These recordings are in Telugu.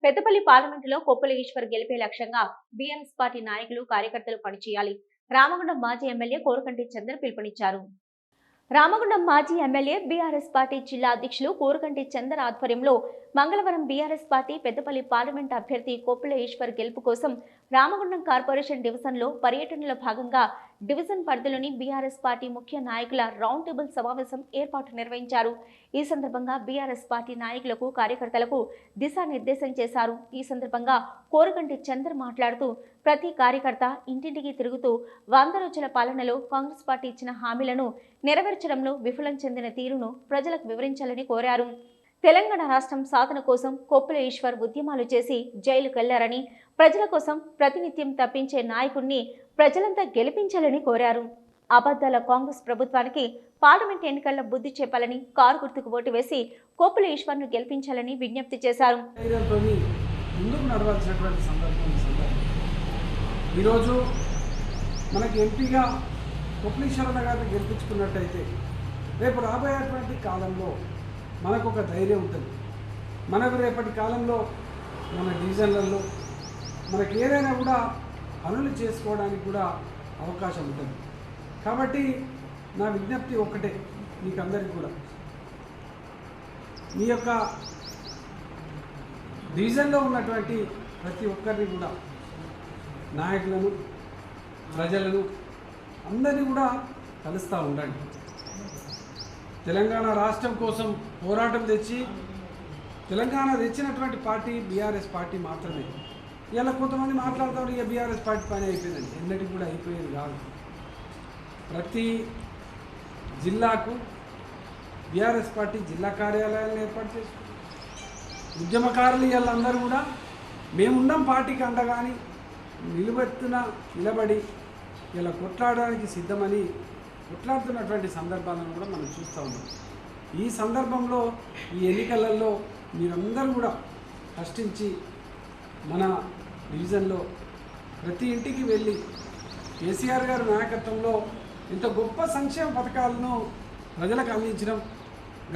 పెద్దపల్లి పార్లమెంటులో కొప్పుల ఈశ్వర్ గెలిపే లక్ష్యంగా బీఆర్ఎస్ పార్టీ నాయకులు కార్యకర్తలు పనిచేయాలి. రామగుండం మాజీ ఎమ్మెల్యే కోరుకంటి చంద్ర పిలుపునిచ్చారు. రామగుండం మాజీ ఎమ్మెల్యే బీఆర్ఎస్ పార్టీ జిల్లా అధ్యక్షులు కోరుకంటి చందర్ ఆధ్వర్యంలో మంగళవారం బీఆర్ఎస్ పార్టీ పెద్దపల్లి పార్లమెంట్ అభ్యర్థి కొప్పుల ఈశ్వర్ గెలుపు కోసం రామగుండం కార్పొరేషన్ డివిజన్లో పర్యటనలో భాగంగా డివిజన్ పరిధిలోని బీఆర్ఎస్ పార్టీ ముఖ్య నాయకుల రౌండ్ టేబుల్ సమావేశం ఏర్పాటు నిర్వహించారు. ఈ సందర్భంగా బీఆర్ఎస్ పార్టీ నాయకులకు కార్యకర్తలకు దిశానిర్దేశం చేశారు. ఈ సందర్భంగా కోరుకంటి చందర్ మాట్లాడుతూ ప్రతి కార్యకర్త ఇంటింటికి తిరుగుతూ 100 రోజుల పాలనలో కాంగ్రెస్ పార్టీ ఇచ్చిన హామీలను నెరవేర్చడంలో విఫలం చెందిన తీరును ప్రజలకు వివరించాలని కోరారు. తెలంగాణ రాష్ట్రం సాధన కోసం కొప్పుల ఈశ్వర్ ఉద్యమాలు చేసి జైలుకు వెళ్లారని, ప్రజల కోసం ప్రతినిత్యం తప్పించే నాయకుడిని ప్రజలంతా గెలిపించాలని కోరారు. అబద్ధాల కాంగ్రెస్ ప్రభుత్వానికి పార్లమెంట్ ఎన్నికల్లో బుద్ధి చెప్పాలని కారు గుర్తుకు ఓటు వేసి కొప్పుల ఈశ్వర్ను గెలిపించాలని విజ్ఞప్తి చేశారు. ఈరోజు మనకి ఎంపీగా కొప్పుల ఈశ్వరన్న గారిని గెలిపించుకున్నట్టయితే రేపు రాబోయేటువంటి కాలంలో మనకు ఒక ధైర్యం ఉంటుంది. మనకు రేపటి కాలంలో మన డివిజన్లలో మనకి ఏదైనా కూడా పనులు చేసుకోవడానికి కూడా అవకాశం ఉంటుంది. కాబట్టి నా విజ్ఞప్తి ఒక్కటే, మీకు అందరికీ కూడా మీ యొక్క డివిజన్లో ఉన్నటువంటి ప్రతి ఒక్కరిని కూడా నాయకులను, ప్రజలను అందరినీ కూడా కలుస్తూ ఉండండి. తెలంగాణ రాష్ట్రం కోసం పోరాటం తెలంగాణ తెచ్చినటువంటి పార్టీ బీఆర్ఎస్ పార్టీ మాత్రమే. ఇలా కొంతమంది మాట్లాడుతూ ఇక బీఆర్ఎస్ పార్టీ పని అయిపోయిందండి. ఎన్నటికి కూడా అయిపోయేది కాదు. ప్రతి జిల్లాకు బీఆర్ఎస్ పార్టీ జిల్లా కార్యాలయాలను ఏర్పాటు చేసి ఉద్యమకారులు వీళ్ళందరూ కూడా మేమున్నాం పార్టీకి అండగాని నిలబడి ఇలా కొట్లాడడానికి సిద్ధమని కొట్లాడుతున్నటువంటి సందర్భాలను కూడా మనం చూస్తూ ఉన్నాం. ఈ సందర్భంలో ఈ ఎన్నికలలో మీరందరూ కూడా కష్టించి మన డివిజన్లో ప్రతి ఇంటికి వెళ్ళి కేసీఆర్ గారి నాయకత్వంలో ఇంత గొప్ప సంక్షేమ పథకాలను ప్రజలకు అందించడం.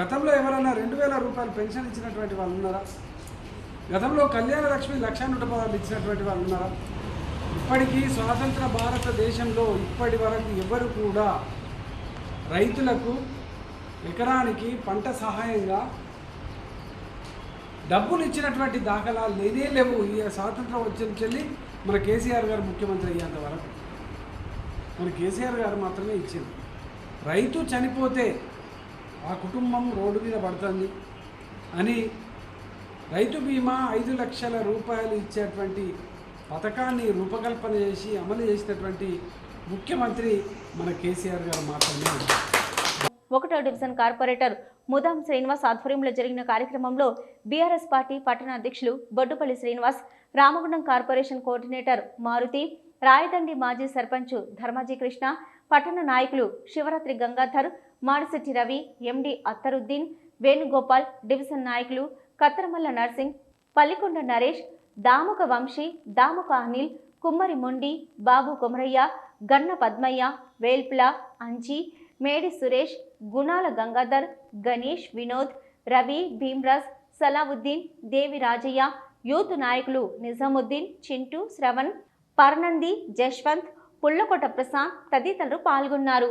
గతంలో ఎవరైనా 2000 రూపాయలు పెన్షన్ ఇచ్చినటువంటి వాళ్ళు ఉన్నారా? గతంలో కళ్యాణ లక్ష్మి 1,100 ఇచ్చినటువంటి వాళ్ళు ఉన్నారా? ఇప్పటికీ స్వాతంత్ర భారతదేశంలో ఇప్పటి వరకు ఎవరు కూడా రైతులకు ఎకరానికి పంట సహాయంగా డబ్బులు ఇచ్చినటువంటి దాఖలాలు లేవు. ఈ స్వాతంత్రం వచ్చి మన కేసీఆర్ గారు ముఖ్యమంత్రి అయ్యేంత వరకు మన కేసీఆర్ గారు మాత్రమే ఇచ్చింది. రైతు చనిపోతే ఆ కుటుంబం రోడ్డు మీద పడుతుంది అని రైతు బీమా 5 లక్షల రూపాయలు ఇచ్చేటువంటి పథకాన్ని రూపకల్పన చేసి అమలు చేసినటువంటి ముఖ్యమంత్రి మన కేసీఆర్ గారు మాత్రమే. 1వ డివిజన్ కార్పొరేటర్ ముదాం శ్రీనివాస్ ఆధ్వర్యంలో జరిగిన కార్యక్రమంలో బీఆర్ఎస్ పార్టీ పట్టణ అధ్యక్షులు బొడ్డుపల్లి శ్రీనివాస్, రామగుండం కార్పొరేషన్ కోఆర్డినేటర్ మారుతి, రాయదండి మాజీ సర్పంచ్ ధర్మాజీ కృష్ణ, పట్టణ నాయకులు శివరాత్రి గంగాధర్, మాడిశెట్టి రవి, ఎండి అత్తరుద్దీన్, వేణుగోపాల్, డివిజన్ నాయకులు కత్తరమల్ల నర్సింగ్, పల్లికొండ నరేష్, దాముక వంశీ, దాముక అనిల్, కుమ్మరి మొండి, బాబు కొమరయ్య, గన్న పద్మయ్య, వేల్పుల అంజీ, మేడి సురేష్, గుణాల గంగాధర్, గణేష్, వినోద్, రవి, భీమ్రాజ్, సలావుద్దీన్, దేవి రాజయ్య, యూత్ నాయకులు నిజాముద్దీన్, చింటూ, శ్రవణ్, పర్నంది, జశ్వంత్, పుల్లకొట ప్రసాద్ తదితరులు పాల్గొన్నారు.